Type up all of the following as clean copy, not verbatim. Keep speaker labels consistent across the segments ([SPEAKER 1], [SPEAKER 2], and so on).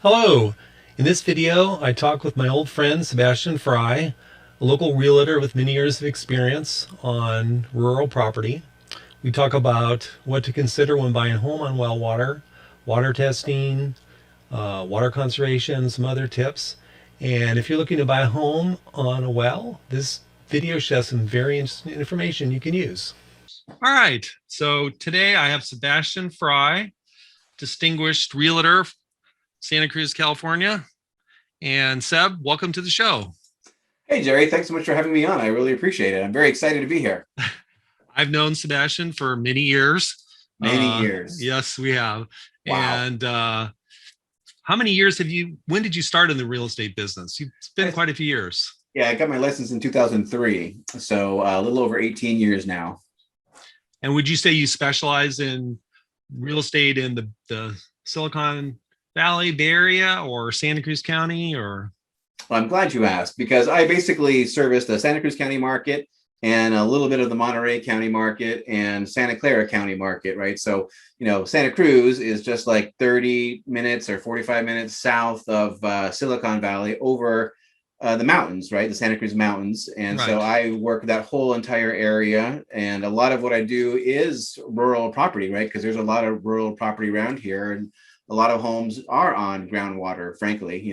[SPEAKER 1] Hello! In this video, I talk with my old friend Sebastian Fry, a local realtor with many years of experience on rural property. We talk about what to consider when buying a home on well water testing, water conservation, some other tips. And if you're looking to buy a home on a well, this video shares some very interesting information you can use. All right, so today I have Sebastian Fry, distinguished realtor, Santa Cruz, California. And Seb, welcome to the show.
[SPEAKER 2] Hey, Jerry, thanks so much for having me on. I really appreciate it. I'm very excited to be here.
[SPEAKER 1] I've known Sebastian for many years.
[SPEAKER 2] Many years.
[SPEAKER 1] Yes, we have.
[SPEAKER 2] Wow.
[SPEAKER 1] And how many years when did you start in the real estate business? It's been quite a few years.
[SPEAKER 2] Yeah, I got my license in 2003. So a little over 18 years now.
[SPEAKER 1] And would you say you specialize in real estate in the Silicon Valley, Bay Area, or Santa Cruz County, or?
[SPEAKER 2] Well, I'm glad you asked because I basically service the Santa Cruz County market and a little bit of the Monterey County market and Santa Clara County market, right? So, Santa Cruz is just like 30 minutes or 45 minutes south of Silicon Valley over the mountains, right? The Santa Cruz Mountains. And
[SPEAKER 1] Right.
[SPEAKER 2] So I work that whole entire area. And a lot of what I do is rural property, right? Because there's a lot of rural property around here. And a lot of homes are on groundwater, frankly,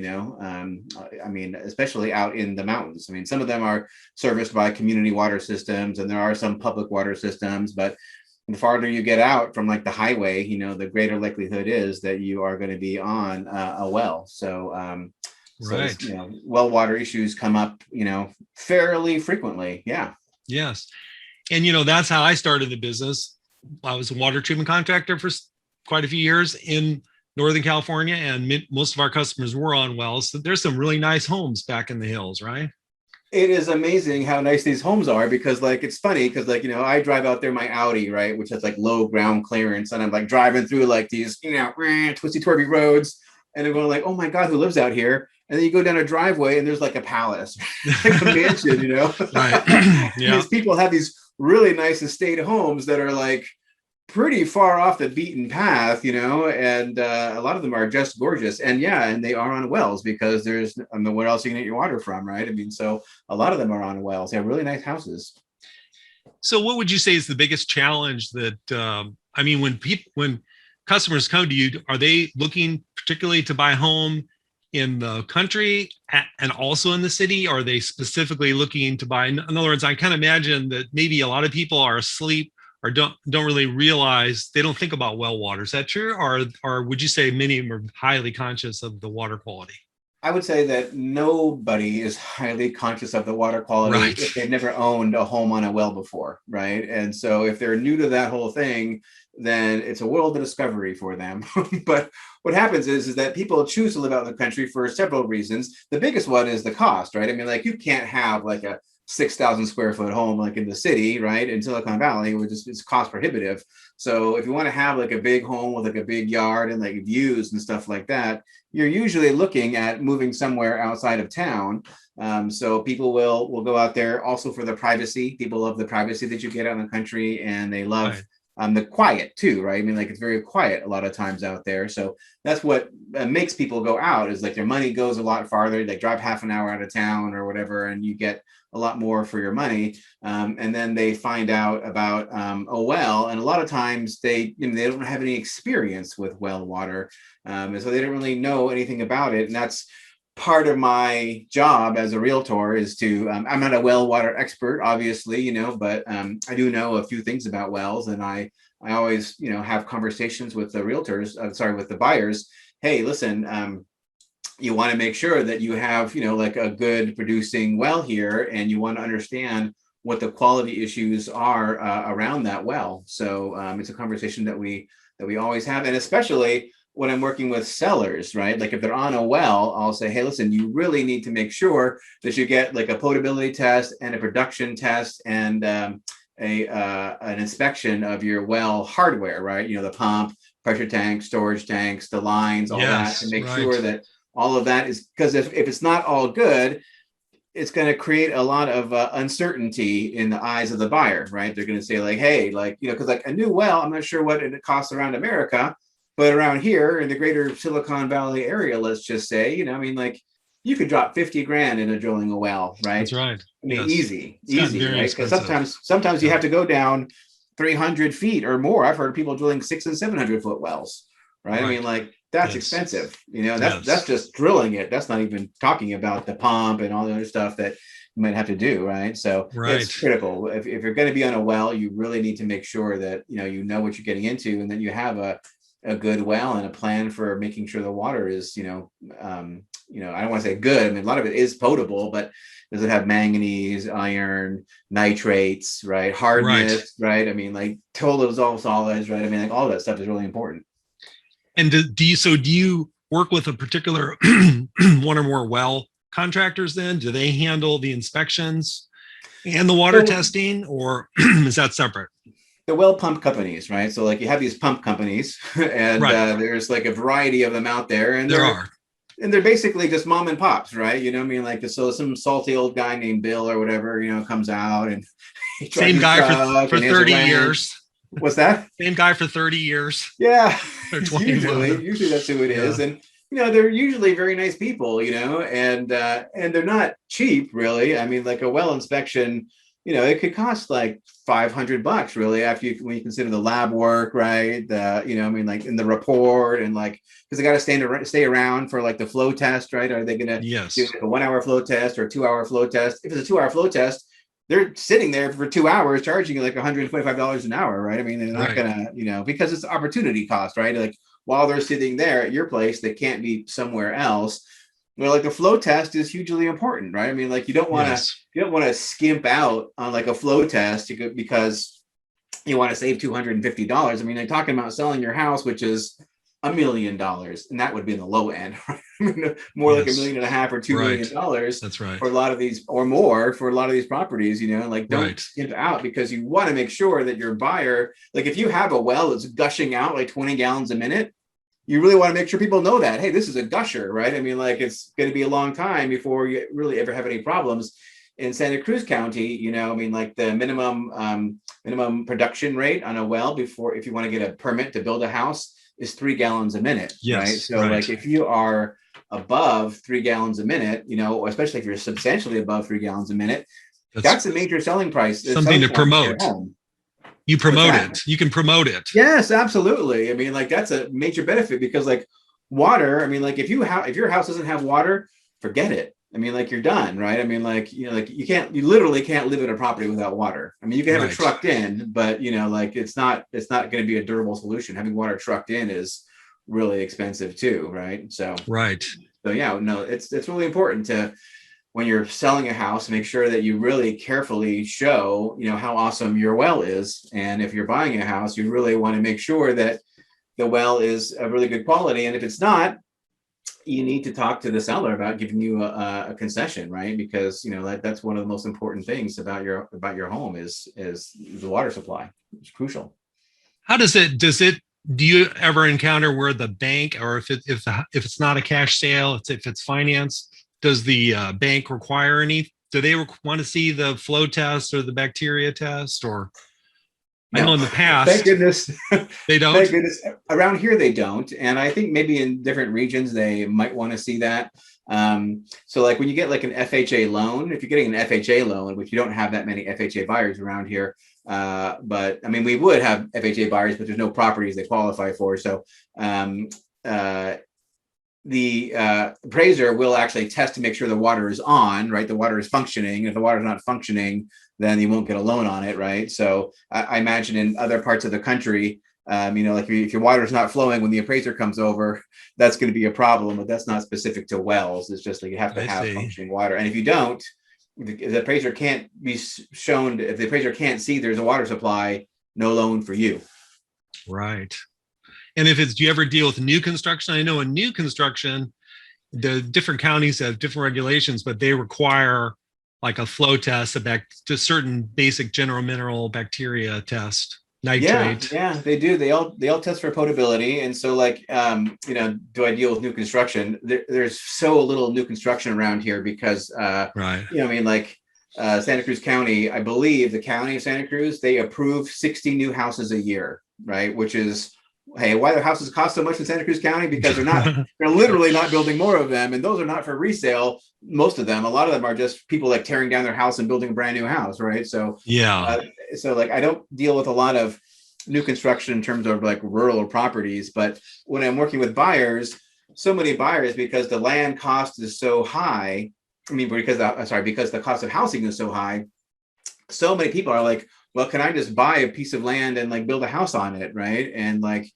[SPEAKER 2] especially out in the mountains. I mean, some of them are serviced by community water systems and there are some public water systems, but the farther you get out from like the highway, the greater likelihood is that you are going to be on a well. Right. Well water issues come up, fairly frequently. Yeah.
[SPEAKER 1] Yes. And, that's how I started the business. I was a water treatment contractor for quite a few years in Northern California, and most of our customers were on wells. So there's some really nice homes back in the hills, right?
[SPEAKER 2] It is amazing how nice these homes are because it's funny because I drive out there my Audi, right, which has like low ground clearance, and I'm like driving through like these, twisty turvy roads, and I'm going like, oh my God, who lives out here? And then you go down a driveway and there's like a palace, like a mansion,
[SPEAKER 1] Right.
[SPEAKER 2] Yeah. These people have these really nice estate homes that are like pretty far off the beaten path, and a lot of them are just gorgeous. And they are on wells because where else are you can get your water from, right? I mean, so a lot of them are on wells. They have really nice houses.
[SPEAKER 1] So what would you say is the biggest challenge that, when customers come to you, are they looking particularly to buy a home in the country and also in the city? Or are they specifically looking to buy? In other words, I kind of imagine that maybe a lot of people are asleep or don't really realize, they don't think about well water. Is that true? Or would you say many of them are highly conscious of the water quality?
[SPEAKER 2] I would say that nobody is highly conscious of the water quality
[SPEAKER 1] Right.
[SPEAKER 2] if they've never owned a home on a well before, right? And so if they're new to that whole thing, then it's a world of discovery for them. But what happens is that people choose to live out in the country for several reasons. The biggest one is the cost, right? I mean, like you can't have like a 6,000 square foot home like in the city, right? In Silicon Valley, which is it's cost prohibitive. So if you want to have like a big home with like a big yard and like views and stuff like that, you're usually looking at moving somewhere outside of town. So people will go out there also for the privacy. People love the privacy that you get out in the country, and they love
[SPEAKER 1] Right.
[SPEAKER 2] The quiet too, right? I mean, like it's very quiet a lot of times out there. So that's what makes people go out is like their money goes a lot farther. They drive half an hour out of town or whatever, and you get a lot more for your money. And then they find out about a well, and a lot of times they don't have any experience with well water, and so they don't really know anything about it. And that's part of my job as a realtor is to I'm not a well water expert, obviously, but I do know a few things about wells, and I always have conversations with the realtors, with the buyers. Hey, listen, you want to make sure that you have like a good producing well here, and you want to understand what the quality issues are around that well. So it's a conversation that we always have, and especially when I'm working with sellers, right? Like if they're on a well, I'll say, hey, listen, you really need to make sure that you get like a potability test and a production test and an inspection of your well hardware, right? The pump, pressure tank, storage tanks, the lines, all that, to make sure that all of that is, because if it's not all good, it's going to create a lot of uncertainty in the eyes of the buyer, right? They're going to say like, hey, like, because like a new well, I'm not sure what it costs around America. But around here in the greater Silicon Valley area, let's just say, I mean, like you could drop 50 grand into drilling a well, right?
[SPEAKER 1] That's right.
[SPEAKER 2] I mean,
[SPEAKER 1] Yes. It's gotten
[SPEAKER 2] easy,
[SPEAKER 1] very
[SPEAKER 2] right? Because
[SPEAKER 1] expensive.
[SPEAKER 2] sometimes you
[SPEAKER 1] Yeah.
[SPEAKER 2] have to go down 300 feet or more. I've heard people drilling 600 and 700 foot wells, right? I mean,
[SPEAKER 1] Right.
[SPEAKER 2] like that's
[SPEAKER 1] Yes.
[SPEAKER 2] expensive. That's
[SPEAKER 1] Yes.
[SPEAKER 2] just drilling it. That's not even talking about the pump and all the other stuff that you might have to do, right? So
[SPEAKER 1] Right.
[SPEAKER 2] it's critical. If you're going to be on a well, you really need to make sure that you know what you're getting into, and that you have a good well and a plan for making sure the water is, I don't want to say good. I mean, a lot of it is potable, but does it have manganese, iron, nitrates, right?
[SPEAKER 1] Right.
[SPEAKER 2] Hardness, right? I mean, like total dissolved solids, right? I mean, like all that stuff is really important.
[SPEAKER 1] And do you work with a particular one or more well contractors then? Do they handle the inspections and the water
[SPEAKER 2] So
[SPEAKER 1] testing, or is that separate?
[SPEAKER 2] the well pump companies, right? So like you have these pump companies, and
[SPEAKER 1] Right.
[SPEAKER 2] there's like a variety of them out there, and
[SPEAKER 1] There
[SPEAKER 2] they're
[SPEAKER 1] are.
[SPEAKER 2] and they're basically just mom and pops, right? I mean, like so some salty old guy named Bill or whatever, comes out and he drives
[SPEAKER 1] Same
[SPEAKER 2] his
[SPEAKER 1] guy
[SPEAKER 2] truck
[SPEAKER 1] for
[SPEAKER 2] and he has a
[SPEAKER 1] 30
[SPEAKER 2] ranch.
[SPEAKER 1] years.
[SPEAKER 2] What's that?
[SPEAKER 1] Same guy for 30 years
[SPEAKER 2] Yeah,
[SPEAKER 1] or
[SPEAKER 2] usually
[SPEAKER 1] 21.
[SPEAKER 2] usually that's who it
[SPEAKER 1] Yeah.
[SPEAKER 2] is, and they're usually very nice people, and they're not cheap, really. I mean, like a well inspection, it could cost like $500 really after when you consider the lab work, right? I mean, like in the report, and like because they got to stay around for like the flow test, right? Are they going to do
[SPEAKER 1] Yes.
[SPEAKER 2] like a 1 hour flow test or a 2 hour flow test? If it's a 2 hour flow test, they're sitting there for 2 hours charging you like $125 an hour, right? I mean, they're not
[SPEAKER 1] Right.
[SPEAKER 2] gonna, because it's opportunity cost, right? Like while they're sitting there at your place, they can't be somewhere else. Like the flow test is hugely important, right? I mean, like
[SPEAKER 1] Yes.
[SPEAKER 2] you don't want to skimp out on like a flow test because you want to save $250. I mean, they're talking about selling your house, which is $1 million, and that would be in the low end, right? I mean, more like a
[SPEAKER 1] Yes.
[SPEAKER 2] million and a half or $2
[SPEAKER 1] Right.
[SPEAKER 2] million dollars
[SPEAKER 1] That's right.
[SPEAKER 2] for a lot of these, or more for a lot of these properties. Like don't
[SPEAKER 1] Right.
[SPEAKER 2] skimp out, because you want to make sure that your buyer, like if you have a well that's gushing out like 20 gallons a minute, you really want to make sure people know that, hey, this is a gusher, right? I mean, like it's going to be a long time before you really ever have any problems. In Santa Cruz County, I mean, like the minimum production rate on a well before, if you want to get a permit to build a house, is 3 gallons a minute, right?
[SPEAKER 1] Yes.
[SPEAKER 2] So
[SPEAKER 1] Right.
[SPEAKER 2] like if you are above 3 gallons a minute, especially if you're substantially above 3 gallons a minute,
[SPEAKER 1] That's
[SPEAKER 2] that's a major selling price,
[SPEAKER 1] something
[SPEAKER 2] selling
[SPEAKER 1] to
[SPEAKER 2] point for your
[SPEAKER 1] promote.
[SPEAKER 2] home.
[SPEAKER 1] You
[SPEAKER 2] What's
[SPEAKER 1] promote
[SPEAKER 2] that?
[SPEAKER 1] it. You can promote it.
[SPEAKER 2] Yes, absolutely. I mean, like that's a major benefit, because like water, I mean, like if your house doesn't have water, forget it. I mean, like you're done, right? I mean, like like you literally can't live in a property without water. I mean, you can have it
[SPEAKER 1] Right.
[SPEAKER 2] trucked in, but like it's not going to be a durable solution. Having water trucked in is really expensive too, right?
[SPEAKER 1] Right.
[SPEAKER 2] So yeah, no, it's really important to, when you're selling a house, make sure that you really carefully show, how awesome your well is. And if you're buying a house, you really want to make sure that the well is of really good quality. And if it's not, you need to talk to the seller about giving you a concession, right? Because that's one of the most important things about your home is the water supply. It's crucial.
[SPEAKER 1] How do you ever encounter where the bank, or if it's not a cash sale, if it's finance, does the bank require any? Do they want to see the flow test or the bacteria test? Or I know
[SPEAKER 2] No,
[SPEAKER 1] in the
[SPEAKER 2] thank
[SPEAKER 1] past
[SPEAKER 2] goodness.
[SPEAKER 1] they
[SPEAKER 2] Thank
[SPEAKER 1] don't.
[SPEAKER 2] goodness. Around here, they don't. And I think maybe in different regions, they might want to see that. So like when you get like an FHA loan, if you're getting an FHA loan, which you don't have that many FHA buyers around here, but I mean, we would have FHA buyers, but there's no properties they qualify for. So um, uh, the appraiser will actually test to make sure the water is on, right? The water is functioning. If the water is not functioning, then you won't get a loan on it, right? So I imagine in other parts of the country, like if your water is not flowing when the appraiser comes over, that's going to be a problem. But that's not specific to wells. It's just like you have to
[SPEAKER 1] I
[SPEAKER 2] have
[SPEAKER 1] see.
[SPEAKER 2] functioning water, and if you don't, if the appraiser can't be shown, if the appraiser can't see there's a water supply, no loan for you.
[SPEAKER 1] Right. And do you ever deal with new construction? I know in new construction, the different counties have different regulations, but they require like a flow test, to certain basic general mineral bacteria test,
[SPEAKER 2] Yeah,
[SPEAKER 1] nitrate.
[SPEAKER 2] yeah, they do. They all test for potability, and so like do I deal with new construction? There's so little new construction around here because
[SPEAKER 1] Right.
[SPEAKER 2] I mean, like Santa Cruz County, I believe the county of Santa Cruz, they approve 60 new houses a year, right? Which is hey, why do houses cost so much in Santa Cruz County? Because they're literally not building more of them. And those are not for resale. Most of them, a lot of them are just people like tearing down their house and building a brand new house. Right. So,
[SPEAKER 1] Yeah.
[SPEAKER 2] so like, I don't deal with a lot of new construction in terms of like rural properties, but when I'm working with buyers, so many buyers, because the land cost is so high. I mean, because the cost of housing is so high, so many people are like, well, can I just buy a piece of land and like build a house on it, right? And like,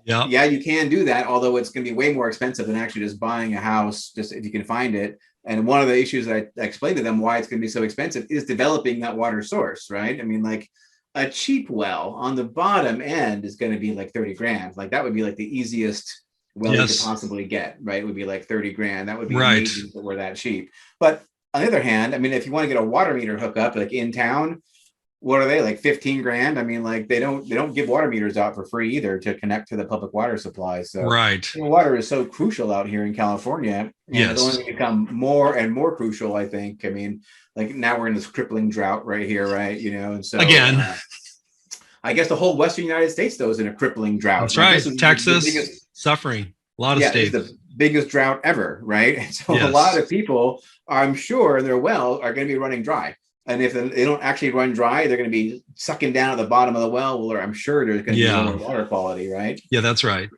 [SPEAKER 1] Yeah.
[SPEAKER 2] yeah, you can do that, although it's going to be way more expensive than actually just buying a house, just if you can find it. And one of the issues that I explained to them why it's going to be so expensive is developing that water source, right? I mean, like a cheap well on the bottom end is going to be like 30 grand. Like that would be like the easiest well you could
[SPEAKER 1] Yes.
[SPEAKER 2] possibly get, right? It would be like 30 grand. That would be
[SPEAKER 1] Right.
[SPEAKER 2] amazing if it were that cheap. But on the other hand, I mean, if you want to get a water meter hookup like in town, what are they, like 15 grand? I mean, like they don't give water meters out for free either to connect to the public water supply. So
[SPEAKER 1] Right.
[SPEAKER 2] water is so crucial out here in California, and it's only
[SPEAKER 1] Yes.
[SPEAKER 2] going to become more and more crucial, I think. I mean, like now we're in this crippling drought right here, right? And so
[SPEAKER 1] Again,
[SPEAKER 2] I guess the whole Western United States though is in a crippling drought.
[SPEAKER 1] that's
[SPEAKER 2] Like
[SPEAKER 1] right.
[SPEAKER 2] this is the
[SPEAKER 1] Texas
[SPEAKER 2] biggest,
[SPEAKER 1] suffering. A lot of
[SPEAKER 2] yeah, it's
[SPEAKER 1] states.
[SPEAKER 2] the biggest drought ever, right? And so a lot
[SPEAKER 1] Yes.
[SPEAKER 2] of people, I'm sure, their well are going to be running dry. And if they don't actually run dry, they're going to be sucking down at the bottom of the well, where I'm sure there's going to be lower
[SPEAKER 1] Yeah.
[SPEAKER 2] water quality, right?
[SPEAKER 1] Yeah, that's right.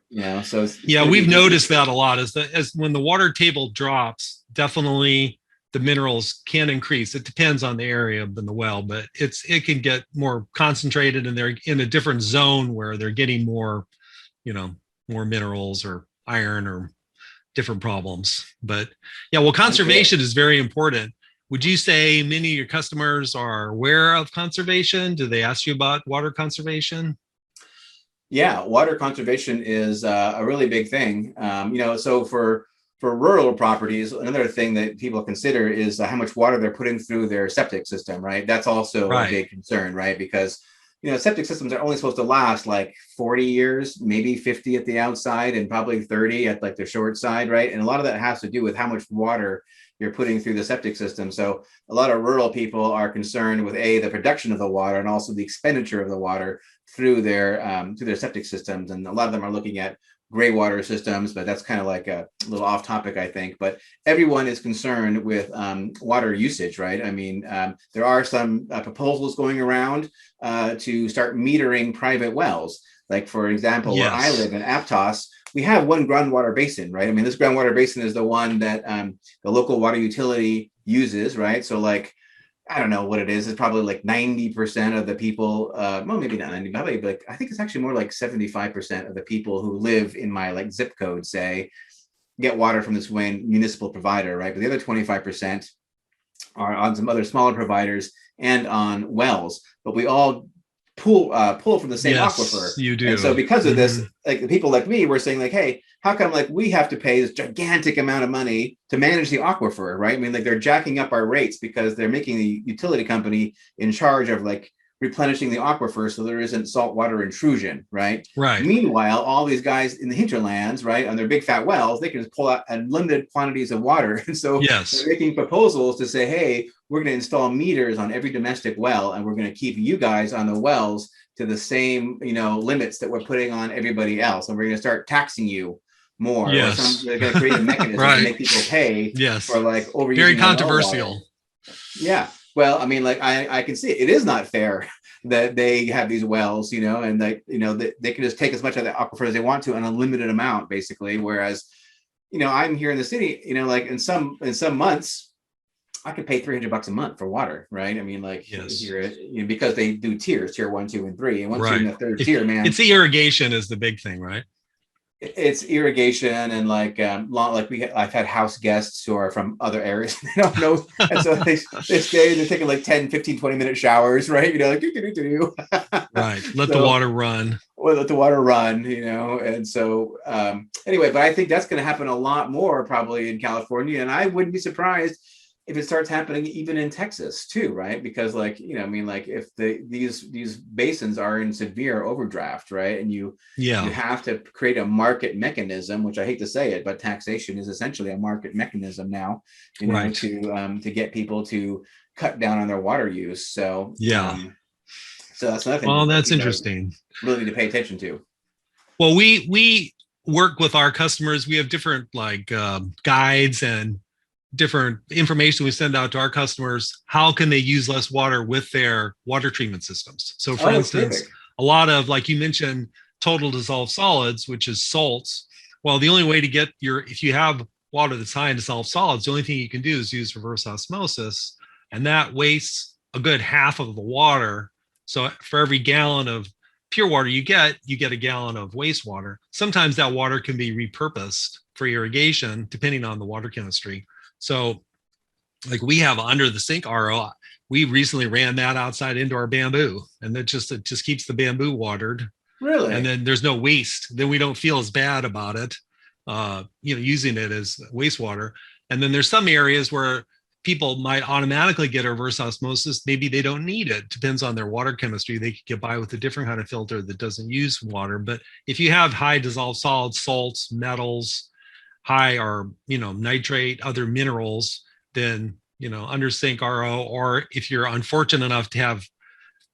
[SPEAKER 2] So it's
[SPEAKER 1] Yeah,
[SPEAKER 2] going to
[SPEAKER 1] we've
[SPEAKER 2] be
[SPEAKER 1] noticed that a lot as when the water table drops, definitely the minerals can increase. It depends on the area of the well, but it can get more concentrated and they're in a different zone where they're getting more, more minerals or iron or different problems. But yeah, well, conservation is very important. Would you say many of your customers are aware of conservation? Do they ask you about water conservation?
[SPEAKER 2] Yeah, water conservation is a really big thing. So for rural properties, another thing that people consider is how much water they're putting through their septic system, right? That's also a
[SPEAKER 1] Right.
[SPEAKER 2] big concern, right? Because septic systems are only supposed to last like 40 years, maybe 50 at the outside, and probably 30 at like the short side, right? And a lot of that has to do with how much water you're putting through the septic system. So a lot of rural people are concerned with the production of the water and also the expenditure of the water through their septic systems. And a lot of them are looking at gray water systems, but that's kind of like a little off topic, I think. But everyone is concerned with water usage, right? I mean, there are some proposals going around to start metering private wells. Like, for example, where I live in Aptos, we have one groundwater basin, right? I mean, this groundwater basin is the one that the local water utility uses, right? So like, I don't know what it is. It's probably like 90% of the people, well, maybe not 90, probably like, I think it's actually more like 75% of the people who live in my like zip code, say, get water from this one municipal provider, right? But the other 25% are on some other smaller providers and on wells, but we all pull from the same aquifer.
[SPEAKER 1] You do.
[SPEAKER 2] And so because of this, like the people like me were saying like, hey, how come like we have to pay this gigantic amount of money to manage the aquifer, right? I mean, like they're jacking up our rates because they're making the utility company in charge of like replenishing the aquifer so there isn't saltwater intrusion, right?
[SPEAKER 1] Right.
[SPEAKER 2] Meanwhile, all these guys in the hinterlands, right, on their big fat wells, they can just pull out unlimited quantities of water. And so they're making proposals to say, hey, we're going to install meters on every domestic well, and we're going to keep you guys on the wells to the same, limits that we're putting on everybody else. And we're going to start taxing you more. Or they're going to create a mechanism to make people pay for like overusing.
[SPEAKER 1] Very controversial.
[SPEAKER 2] Yeah. Well, I mean, like I can see it is not fair that they have these wells, and they can just take as much of the aquifer as they want to, an unlimited amount, basically. Whereas, I'm here in the city, like in some months, I could pay $300 a month for water, right? I mean, like here, because they do tiers, tier 1, 2, and 3, and once you're in the third tier, man,
[SPEAKER 1] it's the irrigation is the big thing, right?
[SPEAKER 2] It's irrigation and like I've had house guests who are from other areas. They don't know, and so they stay and they're taking like 10, 15, 20-minute showers, right? Like
[SPEAKER 1] right. Let the water run.
[SPEAKER 2] Or let the water run, and so anyway, but I think that's going to happen a lot more probably in California, and I wouldn't be surprised if it starts happening even in Texas too, right? Because like, I mean, like if these basins are in severe overdraft, right? And you have to create a market mechanism, which I hate to say it, but taxation is essentially a market mechanism now, to get people to cut down on their water use. So, so that's another thing.
[SPEAKER 1] Well, that's interesting.
[SPEAKER 2] Really need to pay attention to.
[SPEAKER 1] Well, we work with our customers. We have different like guides and different information we send out to our customers. How can they use less water with their water treatment systems? So, for
[SPEAKER 2] Oh,
[SPEAKER 1] instance,
[SPEAKER 2] terrific.
[SPEAKER 1] a lot of, like you mentioned, total dissolved solids, which is salts. Well, the only way to get your, if you have water that's high in dissolved solids, the only thing you can do is use reverse osmosis, and that wastes a good half of the water. So, for every gallon of pure water you get a gallon of wastewater. Sometimes that water can be repurposed for irrigation, depending on the water chemistry. So, like we have under the sink RO, we recently ran that outside into our bamboo, and it just keeps the bamboo watered, and
[SPEAKER 2] Really?
[SPEAKER 1] then there's no waste. Then we don't feel as bad about it, using it as wastewater. And then there's some areas where people might automatically get a reverse osmosis. Maybe they don't need it. Depends on their water chemistry. They could get by with a different kind of filter that doesn't use water. But if you have high dissolved solids, salts, metals, high or nitrate, other minerals, then under sink RO, or if you're unfortunate enough to have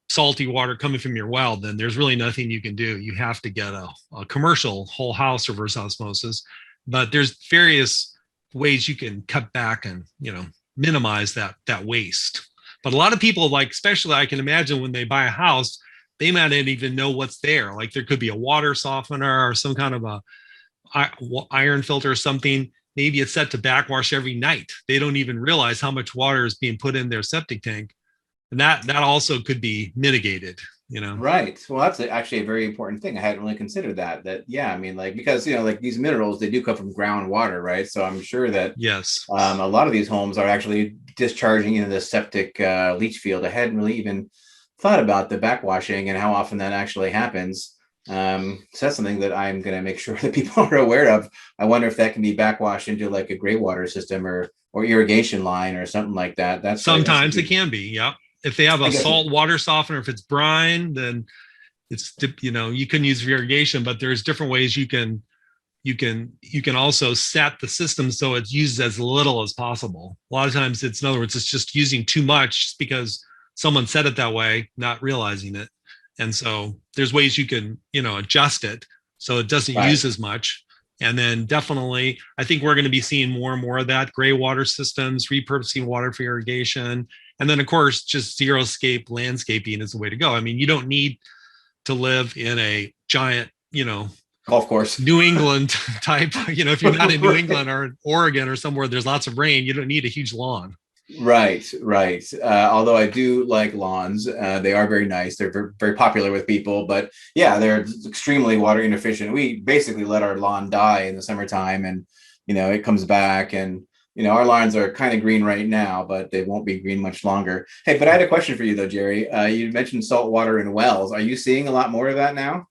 [SPEAKER 1] salty water coming from your well, then there's really nothing you can do. You have to get a commercial whole house reverse osmosis. But there's various ways you can cut back and minimize that waste. But a lot of people, like especially I can imagine when they buy a house, they might not even know what's there. Like there could be a water softener or some kind of a iron filter or something. Maybe it's set to backwash every night. They don't even realize how much water is being put in their septic tank, and that also could be mitigated.
[SPEAKER 2] Right. Well, that's actually a very important thing. I hadn't really considered that. Yeah, I mean, like because like these minerals, they do come from groundwater, right? So I'm sure that
[SPEAKER 1] Yes.
[SPEAKER 2] a lot of these homes are actually discharging into the septic leach field. I hadn't really even thought about the backwashing and how often that actually happens. So that's something that I'm going to make sure that people are aware of. I wonder if that can be backwashed into like a gray water system or irrigation line or something like that. That's a
[SPEAKER 1] Sometimes it
[SPEAKER 2] good.
[SPEAKER 1] can be. Yeah. If they have
[SPEAKER 2] I
[SPEAKER 1] a
[SPEAKER 2] guess.
[SPEAKER 1] salt water softener, if it's brine, then it's you can use irrigation, but there's different ways you can also set the system so it's used as little as possible. A lot of times it's, in other words, it's just using too much because someone said it that way, not realizing it. And so there's ways you can adjust it so it doesn't use
[SPEAKER 2] Right.
[SPEAKER 1] as much. And then definitely I think we're going to be seeing more and more of that, gray water systems, repurposing water for irrigation. And then of course just zero-scape landscaping is the way to go. I mean, you don't need to live in a giant
[SPEAKER 2] Golf course.
[SPEAKER 1] New England type, if you're not in New
[SPEAKER 2] Right.
[SPEAKER 1] England or Oregon or somewhere there's lots of rain, you don't need a huge lawn.
[SPEAKER 2] Right, right. Although I do like lawns, they are very nice. They're very, very popular with people, but yeah, they're extremely water inefficient. We basically let our lawn die in the summertime, and it comes back, and our lawns are kind of green right now, but they won't be green much longer. Hey, but I had a question for you though, Jerry. You mentioned salt water in wells. Are you seeing a lot more of that now?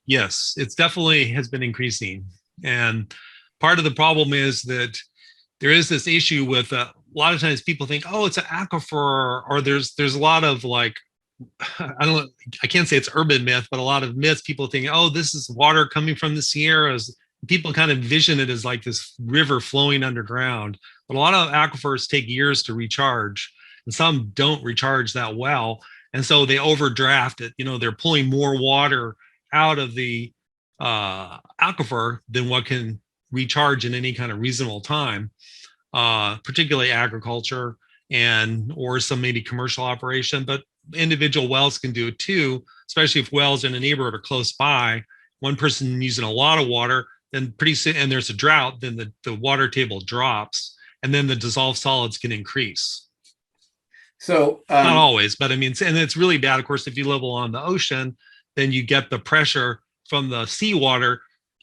[SPEAKER 1] Yes, it's definitely has been increasing. And part of the problem is that there is this issue with a lot of times people think, oh, it's an aquifer, or there's a lot of like, I can't say it's urban myth, but a lot of myths. People think, oh, this is water coming from the Sierras. People kind of envision it as like this river flowing underground. But a lot of aquifers take years to recharge, and some don't recharge that well. And so they overdraft it. They're pulling more water out of the aquifer than what can recharge in any kind of reasonable time, particularly agriculture and or some maybe commercial operation. But individual wells can do it too, especially if wells in a neighborhood are close by. One person using a lot of water, then pretty soon, and there's a drought, then the water table drops, and then the dissolved solids can increase.
[SPEAKER 2] So,
[SPEAKER 1] Not always, but I mean, and it's really bad, of course, if you live along the ocean, then you get the pressure from the seawater,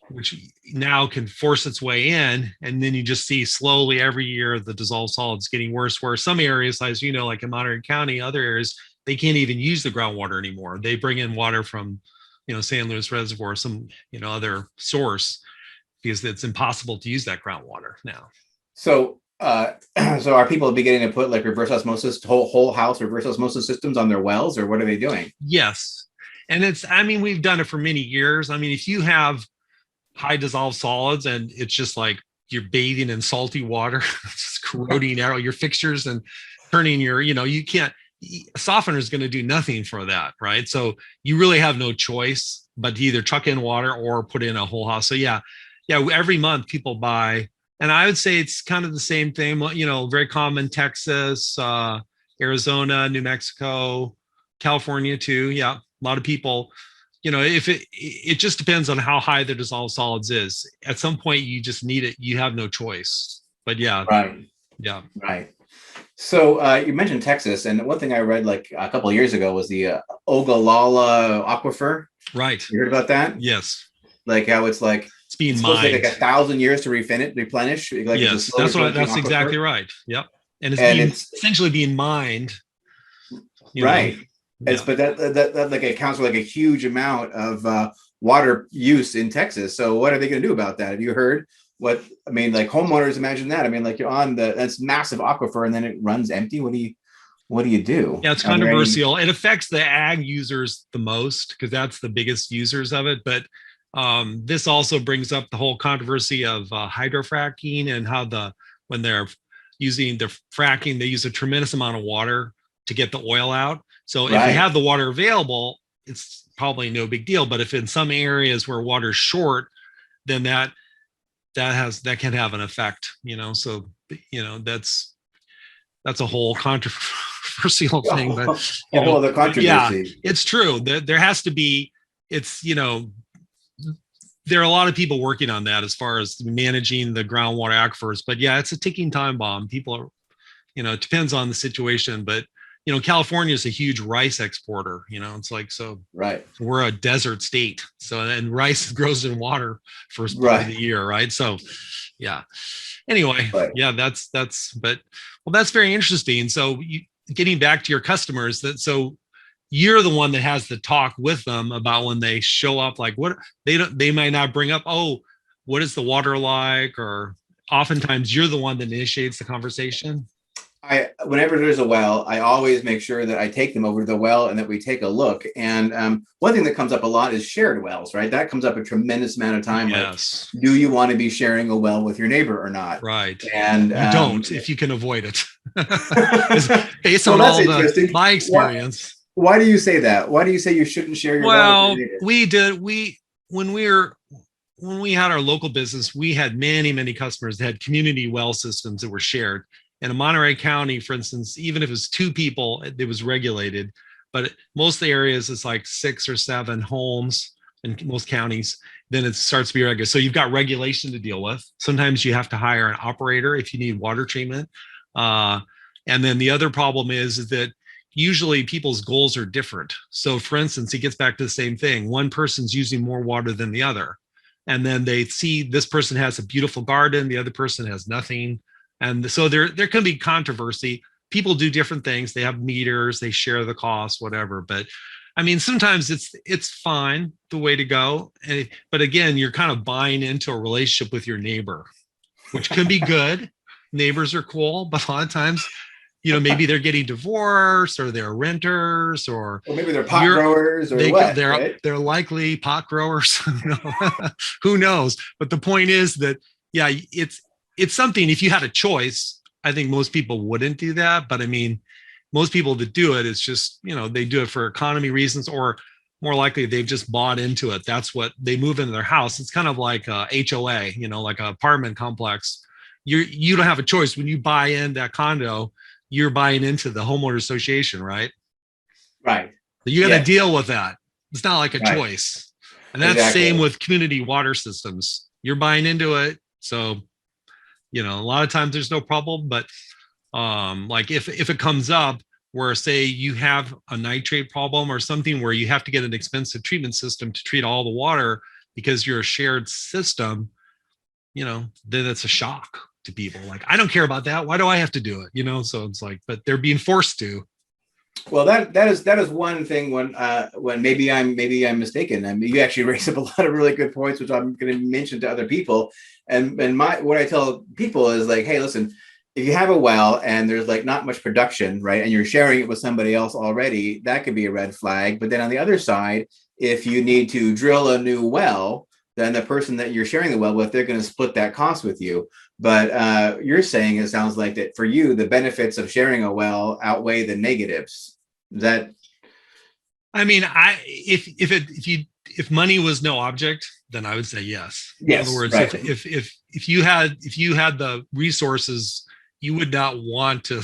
[SPEAKER 1] which now can force its way in. And then you just see slowly every year the dissolved solids getting worse, where some areas, as like in Monterey County, other areas, they can't even use the groundwater anymore. They bring in water from, San Luis Reservoir, some, other source, because it's impossible to use that groundwater now.
[SPEAKER 2] so, so are people beginning to put like reverse osmosis, whole house reverse osmosis systems on their wells, or what are they doing?
[SPEAKER 1] Yes. And I mean, we've done it for many years. I mean, if you have high dissolved solids and it's just like you're bathing in salty water, just corroding your fixtures and turning you can't, softener is going to do nothing for that, right? So you really have no choice but to either chuck in water or put in a whole house. So yeah, every month people buy, and I would say it's kind of the same thing. Very common: Texas, Arizona, New Mexico, California too. Yeah, a lot of people. If it just depends on how high the dissolved solids is. At some point, you just need it. You have no choice. But yeah,
[SPEAKER 2] Right.
[SPEAKER 1] yeah.
[SPEAKER 2] Right. So you mentioned Texas, and one thing I read like a couple of years ago was the Ogallala Aquifer.
[SPEAKER 1] Right.
[SPEAKER 2] You heard about that?
[SPEAKER 1] Yes.
[SPEAKER 2] Like how it's
[SPEAKER 1] being
[SPEAKER 2] supposed
[SPEAKER 1] mined.
[SPEAKER 2] to take like 1,000 years to replenish. Like
[SPEAKER 1] yes, that's exactly right. Yep. And it's essentially being mined.
[SPEAKER 2] Right. Yeah. But that like accounts for like a huge amount of water use in Texas. So what are they going to do about that? Have you heard what, I mean, like homeowners, imagine that. I mean, like you're on that's massive aquifer and then it runs empty. What do you do?
[SPEAKER 1] Yeah, it's controversial. It affects the ag users the most because that's the biggest users of it. But this also brings up the whole controversy of hydrofracking and how when they're using the fracking, they use a tremendous amount of water to get the oil out. So if you have the water available, it's probably no big deal. But if in some areas where water's short, then that can have an effect. So that's a whole controversial thing. But
[SPEAKER 2] the controversy.
[SPEAKER 1] Yeah, it's true. There has to be. It's there are a lot of people working on that as far as managing the groundwater aquifers. But yeah, it's a ticking time bomb. People are, it depends on the situation, but California is a huge rice exporter. It's like, so
[SPEAKER 2] right.
[SPEAKER 1] We're a desert state. So, and rice grows in water first part of the year. Right. So yeah. Anyway, yeah, that's very interesting. So getting back to your customers, so you're the one that has to talk with them about when they show up, like what they might not bring up, oh, what is the water like? Or oftentimes you're the one that initiates the conversation.
[SPEAKER 2] Whenever there's a well, I always make sure that I take them over to the well and that we take a look. And one thing that comes up a lot is shared wells, right? That comes up a tremendous amount of time.
[SPEAKER 1] Yes.
[SPEAKER 2] Like, do you want to be sharing a well with your neighbor or not?
[SPEAKER 1] Right.
[SPEAKER 2] And
[SPEAKER 1] you don't, if you can avoid it. Based on all my experience.
[SPEAKER 2] Why do you say that? Why do you say you shouldn't share your well with your neighbor?
[SPEAKER 1] When we had our local business, we had many customers that had community well systems that were shared. And in Monterey County, for instance, even if it was 2 people, it was regulated. But most of the areas, it's like 6 or 7 homes in most counties. Then it starts to be regulated. So you've got regulation to deal with. Sometimes you have to hire an operator if you need water treatment. And then the other problem is that usually people's goals are different. So for instance, it gets back to the same thing. One person's using more water than the other. And then they see this person has a beautiful garden, the other person has nothing. And so there can be controversy. People do different things. They have meters, they share the cost, whatever. But I mean, sometimes it's fine, the way to go. But again, you're kind of buying into a relationship with your neighbor, which can be good. Neighbors are cool, but a lot of times, maybe they're getting divorced or they're renters or
[SPEAKER 2] maybe they're pot growers or
[SPEAKER 1] they're likely pot growers. Who knows? But the point is that, yeah, it's something, if you had a choice, I think most people wouldn't do that. But I mean, most people that do it, it's just, they do it for economy reasons, or more likely they've just bought into it. That's what they move into their house. It's kind of like a HOA, like an apartment complex. You don't have a choice. When you buy in that condo, you're buying into the homeowner association, right?
[SPEAKER 2] Right.
[SPEAKER 1] So you got to deal with that. It's not like a choice. And that's the same with community water systems. You're buying into it. So, a lot of times there's no problem, but like if it comes up where, say, you have a nitrate problem or something where you have to get an expensive treatment system to treat all the water because you're a shared system, then it's a shock to people. Like, I don't care about that. Why do I have to do it? So it's like, but they're being forced to.
[SPEAKER 2] Well, that is one thing when maybe I'm mistaken. I mean, you actually raise up a lot of really good points, which I'm going to mention to other people. And what I tell people is like, hey, listen, if you have a well and there's like not much production, right, and you're sharing it with somebody else already, that could be a red flag. But then on the other side, if you need to drill a new well, then the person that you're sharing the well with, they're going to split that cost with you. But you're saying, it sounds like, that for you, the benefits of sharing a well outweigh the negatives. Is that?
[SPEAKER 1] I mean, if money was no object, then I would say yes. In other
[SPEAKER 2] Yes,
[SPEAKER 1] words,
[SPEAKER 2] right.
[SPEAKER 1] if you had the resources, you would not want to,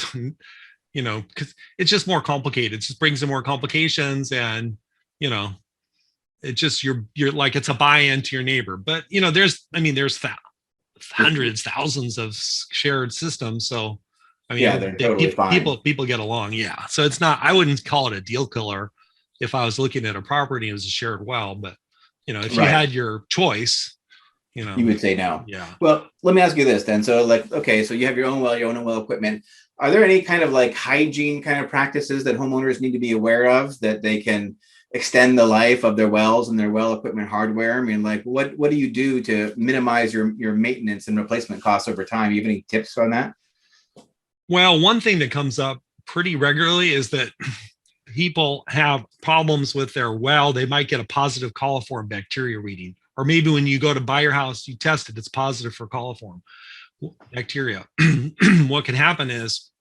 [SPEAKER 1] because it's just more complicated. It just brings in more complications, and it just you're like, it's a buy-in to your neighbor. But there's hundreds, thousands of shared systems, so I
[SPEAKER 2] Yeah,
[SPEAKER 1] mean,
[SPEAKER 2] they're totally fine.
[SPEAKER 1] people get along. Yeah, so it's not. I wouldn't call it a deal killer if I was looking at a property and it was a shared well. But if you
[SPEAKER 2] Right.
[SPEAKER 1] had your choice,
[SPEAKER 2] You would say no.
[SPEAKER 1] yeah.
[SPEAKER 2] Well, let me ask you this then. So, like, okay, so you have your own well, your own well equipment. Are there any kind of like hygiene kind of practices that homeowners need to be aware of, that they can extend the life of their wells and their well equipment hardware? I mean, like, what do you do to minimize your maintenance and replacement costs over time? You have any tips on that?
[SPEAKER 1] Well, one thing that comes up pretty regularly is that people have problems with their well. They might get a positive coliform bacteria reading, or maybe when you go to buy your house, you test it, it's positive for coliform bacteria. What can happen is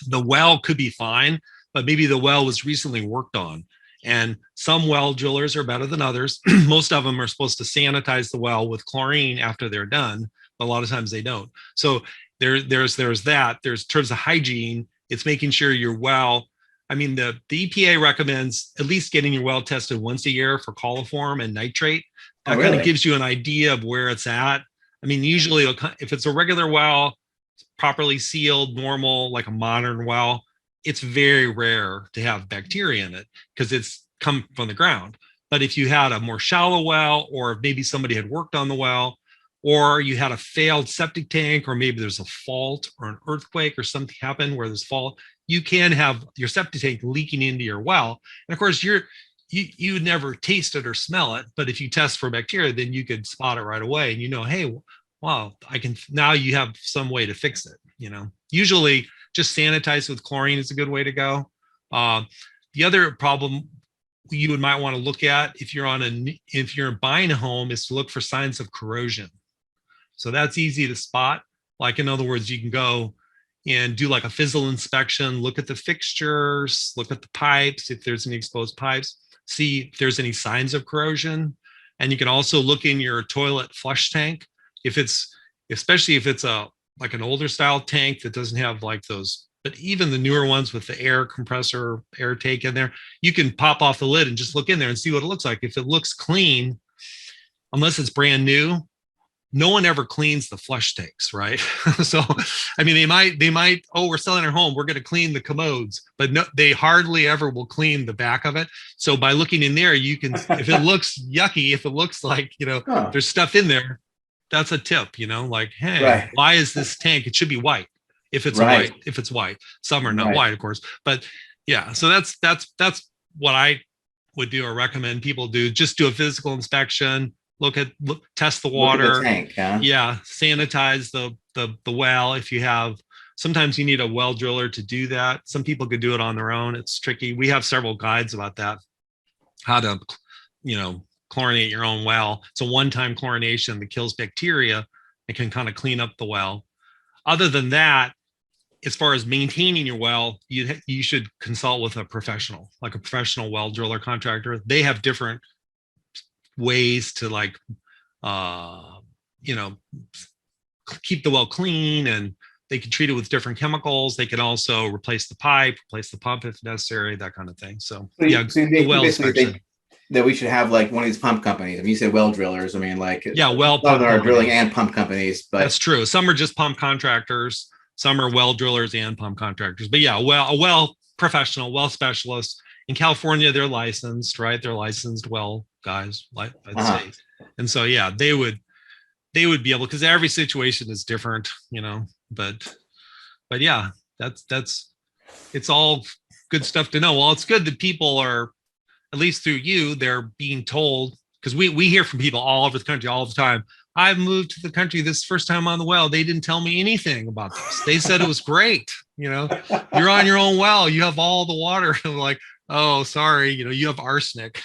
[SPEAKER 1] the well could be fine, but maybe the well was recently worked on. And some well drillers are better than others. Most of them are supposed to sanitize the well with chlorine after they're done, but a lot of times they don't. So there's that. There's terms of hygiene. It's making sure your well. I mean, the EPA recommends at least getting your well tested once a year for coliform and nitrate. That kind of gives you an idea of where it's at. I mean, usually if it's a regular well, properly sealed, normal, like a modern well, it's very rare to have bacteria in it because it's come from the ground. But if you had a more shallow well, or maybe somebody had worked on the well, or you had a failed septic tank, or maybe there's a fault or an earthquake or something happened where there's fault, you can have your septic tank leaking into your well. And of course, you would never taste it or smell it, but if you test for bacteria, then you could spot it right away, and hey, wow, I can, now you have some way to fix it. Usually just sanitize with chlorine is a good way to go. The other problem you might want to look at if you're buying a home is to look for signs of corrosion. So that's easy to spot. Like, in other words, you can go and do like a fizzle inspection, look at the fixtures, look at the pipes, if there's any exposed pipes, see if there's any signs of corrosion. And you can also look in your toilet flush tank. Especially if it's like an older style tank that doesn't have like those, but even the newer ones with the air compressor, air take in there, you can pop off the lid and just look in there and see what it looks like. If it looks clean, unless it's brand new, no one ever cleans the flush tanks, right? So, I mean, they might, oh, we're selling our home, we're going to clean the commodes, but no, they hardly ever will clean the back of it. So by looking in there, you can, if it looks yucky, if it looks like, there's stuff in there, that's a tip, like, hey, why is this tank? It should be white. If it's white, some are not white, of course, but yeah. So that's what I would do or recommend people do. Just do a physical inspection, test the water,
[SPEAKER 2] the tank,
[SPEAKER 1] sanitize the well. If you have, sometimes you need a well driller to do that. Some people could do it on their own. It's tricky. We have several guides about that, how to, chlorinate your own well. It's a one-time chlorination that kills bacteria and can kind of clean up the well. Other than that, as far as maintaining your well, you should consult with a professional, like a professional well driller contractor. They have different ways to keep the well clean, and they can treat it with different chemicals. They can also replace the pipe, replace the pump if necessary, that kind of thing. So
[SPEAKER 2] the well inspection. That we should have like one of these pump companies. I mean, you said well drillers. I mean, like,
[SPEAKER 1] well, a
[SPEAKER 2] lot of them are drilling and pump companies. But
[SPEAKER 1] that's true. Some are just pump contractors. Some are well drillers and pump contractors. But yeah, a well professional, well specialist. In California, they're licensed, right? They're licensed well guys, I'd say. And so yeah, they would be able, because every situation is different, But yeah, that's it's all good stuff to know. Well, it's good that people are, at least through you, they're being told, because we hear from people all over the country all the time. I've moved to the country this first time on the well. They didn't tell me anything about this. They said it was great. You're on your own well. You have all the water. I'm like, oh, sorry, you have arsenic.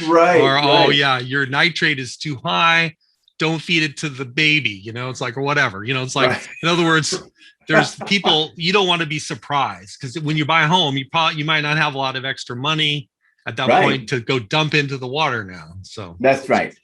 [SPEAKER 2] Right,
[SPEAKER 1] Or, oh
[SPEAKER 2] right,
[SPEAKER 1] yeah, your nitrate is too high. Don't feed it to the baby. It's like, or whatever. It's like,
[SPEAKER 2] right.
[SPEAKER 1] in other words, there's people you don't want to be surprised, because when you buy a home, you might not have a lot of extra money at that point
[SPEAKER 2] Right.
[SPEAKER 1] to go dump into the water now. So
[SPEAKER 2] That's right.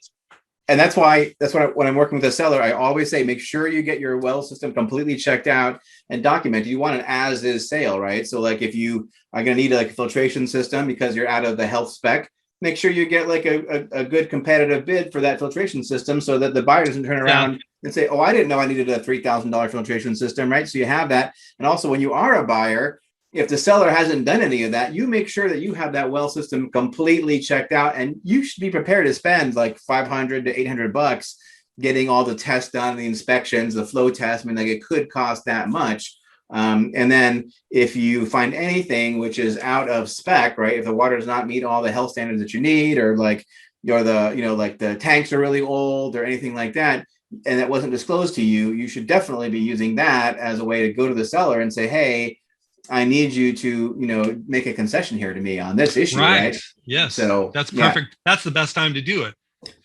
[SPEAKER 2] And that's why when I'm working with a seller, I always say make sure you get your well system completely checked out and documented. You want an as is sale, right? So like if you are going to need like a filtration system because you're out of the health spec, make sure you get like a good competitive bid for that filtration system so that the buyer doesn't turn
[SPEAKER 1] yeah,
[SPEAKER 2] around and say, oh, I didn't know I needed a $3,000 filtration system, right? So you have that. And also when you are a buyer, if the seller hasn't done any of that, you make sure that you have that well system completely checked out, and you should be prepared to spend like 500 to 800 bucks getting all the tests done, the inspections, the flow test. I mean, like it could cost that much. And then if you find anything which is out of spec, right? If the water does not meet all the health standards that you need, or like like the tanks are really old or anything like that, and that wasn't disclosed to you, you should definitely be using that as a way to go to the seller and say, hey, I need you to, make a concession here to me on this issue,
[SPEAKER 1] right.
[SPEAKER 2] right?
[SPEAKER 1] Yes,
[SPEAKER 2] So
[SPEAKER 1] that's
[SPEAKER 2] yeah,
[SPEAKER 1] perfect. That's the best time to do it.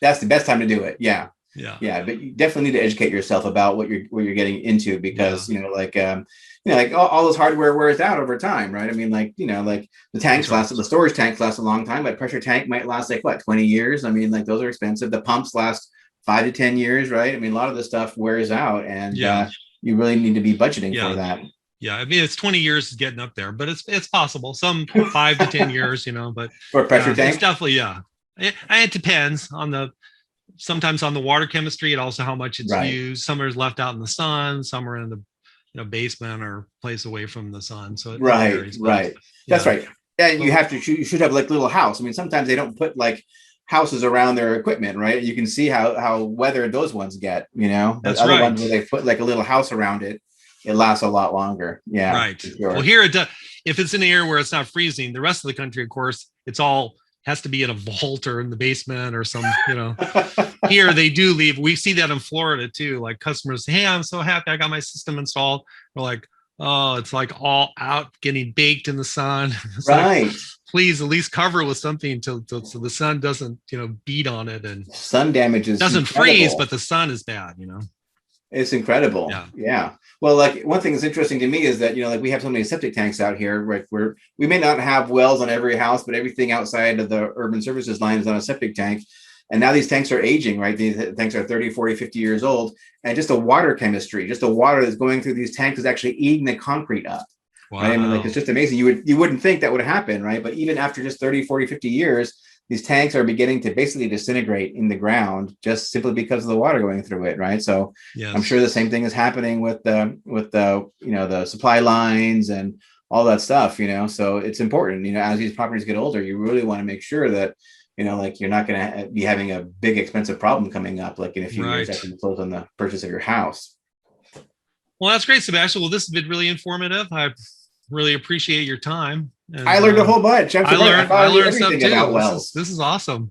[SPEAKER 2] that's the best time to do it. Yeah,
[SPEAKER 1] Yeah,
[SPEAKER 2] yeah, but you definitely need to educate yourself about what you're getting into,
[SPEAKER 1] yeah,
[SPEAKER 2] because like all this hardware wears out over time, right? I mean, like like
[SPEAKER 1] that's right.
[SPEAKER 2] the storage tanks last a long time, but pressure tank might last like what 20 years. I mean, like those are expensive. The pumps last 5 to 10 years, right? I mean, a lot of this stuff wears out, and
[SPEAKER 1] Yeah,
[SPEAKER 2] you really need to be budgeting for
[SPEAKER 1] yeah.
[SPEAKER 2] that.
[SPEAKER 1] Yeah, I mean it's 20 years getting up there, but it's possible. Some 5 to 10 years, but
[SPEAKER 2] For a pressure
[SPEAKER 1] yeah, it's
[SPEAKER 2] tank,
[SPEAKER 1] definitely yeah. It depends on sometimes on the water chemistry, and also how much it's
[SPEAKER 2] right?
[SPEAKER 1] used. Some are left out in the sun, some are in the basement or place away from the sun. So it
[SPEAKER 2] Right,
[SPEAKER 1] varies, but
[SPEAKER 2] right. That's
[SPEAKER 1] yeah.
[SPEAKER 2] right. And
[SPEAKER 1] But
[SPEAKER 2] you should have like little house. I mean, sometimes they don't put like houses around their equipment, right? You can see how weathered those ones get, but
[SPEAKER 1] that's
[SPEAKER 2] other
[SPEAKER 1] right.
[SPEAKER 2] ones where they put like a little house around it, it lasts a lot longer. Yeah,
[SPEAKER 1] Right.
[SPEAKER 2] for
[SPEAKER 1] Well,
[SPEAKER 2] sure.
[SPEAKER 1] here it does. If it's in an area where it's not freezing, the rest of the country, of course, it's all has to be in a vault or in the basement or some. Here they do leave. We see that in Florida too. Like customers, hey, I'm so happy I got my system installed. We're like, oh, it's like all out getting baked in the sun. It's like,
[SPEAKER 2] Right.
[SPEAKER 1] please at least cover it with something so the sun doesn't, beat on it and
[SPEAKER 2] Sun damage is
[SPEAKER 1] doesn't freeze, but
[SPEAKER 2] incredible.
[SPEAKER 1] the sun is bad.
[SPEAKER 2] It's incredible.
[SPEAKER 1] Yeah.
[SPEAKER 2] Yeah. Well, like one thing that's interesting to me is that, like we have so many septic tanks out here, right? Where we may not have wells on every house, but everything outside of the urban services line is on a septic tank. And now these tanks are aging, right? These tanks are 30, 40, 50 years old. And just the water chemistry, just the water that's going through these tanks is actually eating the concrete up. Right. I mean, like, it's
[SPEAKER 1] Wow.
[SPEAKER 2] just amazing. You wouldn't think that would happen, right? But even after just 30, 40, 50 years, these tanks are beginning to basically disintegrate in the ground just simply because of the water going through it, right? So I'm
[SPEAKER 1] Yes.
[SPEAKER 2] sure the same thing is happening with the the supply lines and all that stuff, So it's important, as these properties get older, you really want to make sure that like you're not going to be having a big expensive problem coming up like in a few years
[SPEAKER 1] Right.
[SPEAKER 2] after you close on the purchase of your house.
[SPEAKER 1] Well, that's great, Sebastian. Well, this has been really informative. I really appreciate your time,
[SPEAKER 2] I
[SPEAKER 1] and
[SPEAKER 2] learned a whole bunch. I'm
[SPEAKER 1] I
[SPEAKER 2] surprised. I
[SPEAKER 1] learned
[SPEAKER 2] thought
[SPEAKER 1] I
[SPEAKER 2] I knew
[SPEAKER 1] learned stuff
[SPEAKER 2] everything
[SPEAKER 1] too.
[SPEAKER 2] about
[SPEAKER 1] This is
[SPEAKER 2] wells.
[SPEAKER 1] this is awesome.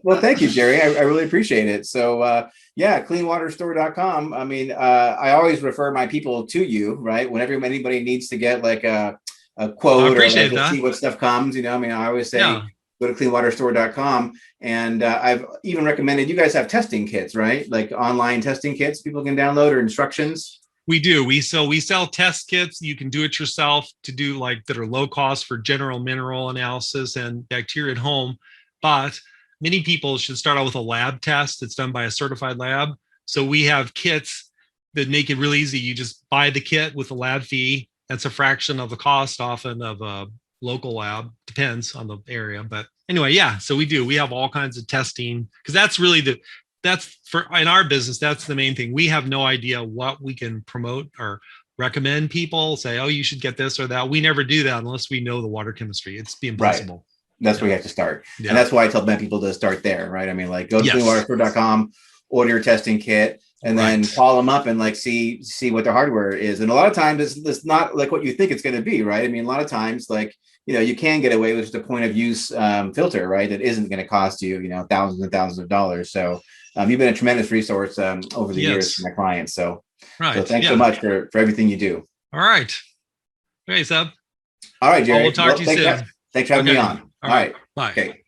[SPEAKER 2] Well, thank you, Jerry. I really appreciate it. So, yeah, cleanwaterstore.com. I mean, I always refer my people to you, right? Whenever anybody needs to get like a
[SPEAKER 1] I
[SPEAKER 2] quote or like
[SPEAKER 1] appreciate
[SPEAKER 2] to
[SPEAKER 1] that.
[SPEAKER 2] see what stuff comes, I mean, I always say
[SPEAKER 1] Yeah,
[SPEAKER 2] go to cleanwaterstore.com. And I've even recommended you guys have testing kits, right? Like online testing kits people can download or instructions.
[SPEAKER 1] we do. We sell test kits. You can do it yourself to do like that are low cost for general mineral analysis and bacteria at home. But many people should start out with a lab test. It's done by a certified lab. So we have kits that make it really easy. You just buy the kit with a lab fee. That's a fraction of the cost often of a local lab. Depends on the area. But anyway, yeah. So we do. We have all kinds of testing because that's for in our business, that's the main thing. We have no idea what we can promote or recommend people say, oh, you should get this or that. We never do that unless we know the water chemistry. It's be
[SPEAKER 2] Right.
[SPEAKER 1] impossible.
[SPEAKER 2] That's where
[SPEAKER 1] Yeah.
[SPEAKER 2] you have to start. And
[SPEAKER 1] Yeah.
[SPEAKER 2] that's why I tell my people to start there, right? I mean, like go to
[SPEAKER 1] Yes.
[SPEAKER 2] cleanwaterstore.com, order your testing kit, and then
[SPEAKER 1] Right.
[SPEAKER 2] call them up and like see what their hardware is. And a lot of times it's not like what you think it's going to be, right? I mean, a lot of times like, you can get away with just a point of use filter, right? That isn't going to cost you, thousands and thousands of dollars. So you've been a tremendous resource over the years for
[SPEAKER 1] Yes.
[SPEAKER 2] my clients. So
[SPEAKER 1] Right.
[SPEAKER 2] thanks so
[SPEAKER 1] Yeah.
[SPEAKER 2] much for everything you do.
[SPEAKER 1] All right. Okay, Seb.
[SPEAKER 2] All right,
[SPEAKER 1] Well, we'll
[SPEAKER 2] Jerry.
[SPEAKER 1] talk to
[SPEAKER 2] Well,
[SPEAKER 1] you
[SPEAKER 2] thanks.
[SPEAKER 1] soon.
[SPEAKER 2] Thanks for having me
[SPEAKER 1] Okay.
[SPEAKER 2] on.
[SPEAKER 1] All right. Bye.
[SPEAKER 2] Okay.